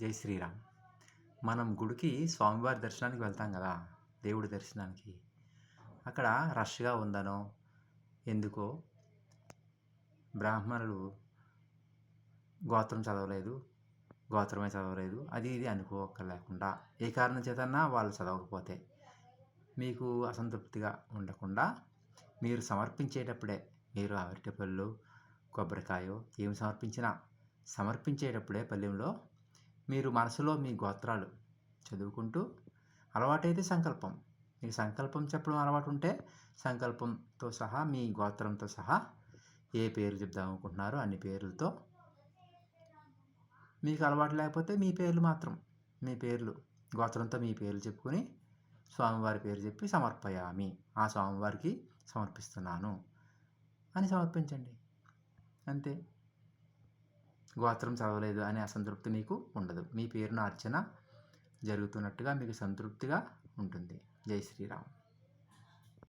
జై శ్రీరామ్. మనం గుడికి స్వామివారి దర్శనానికి వెళ్తాం కదా, దేవుడి దర్శనానికి. అక్కడ రష్గా ఉందనో ఎందుకో బ్రాహ్మణులు గోత్రమే చదవలేదు అది ఇది అనుకోలేకుండా ఏ కారణం చేతన్నా వాళ్ళు చదవకపోతే మీకు అసంతృప్తిగా ఉండకుండా మీరు సమర్పించేటప్పుడే, మీరు అరటిపళ్ళు కొబ్బరికాయో ఏమి సమర్పించేటప్పుడే పళ్ళెంలో మీరు మనసులో మీ గోత్రాలు చదువుకుంటూ, అలవాటైతే సంకల్పం, మీకు సంకల్పం చెప్పడం అలవాటు ఉంటే సంకల్పంతో సహా మీ గోత్రంతో సహా ఏ పేరు చెప్దాం అనుకుంటున్నారో అన్ని పేర్లతో, మీకు అలవాటు లేకపోతే మీ పేర్లు గోత్రంతో మీ పేర్లు చెప్పుకొని స్వామివారి పేరు చెప్పి సమర్పయామి, ఆ స్వామివారికి సమర్పిస్తున్నాను అని సమర్పించండి. అంతే. గోత్రం చదవలేదు అనే అసంతృప్తి మీకు ఉండదు. మీ పేరున అర్చన జరుగుతున్నట్టుగా మీకు సంతృప్తిగా ఉంటుంది. జై శ్రీరామ్.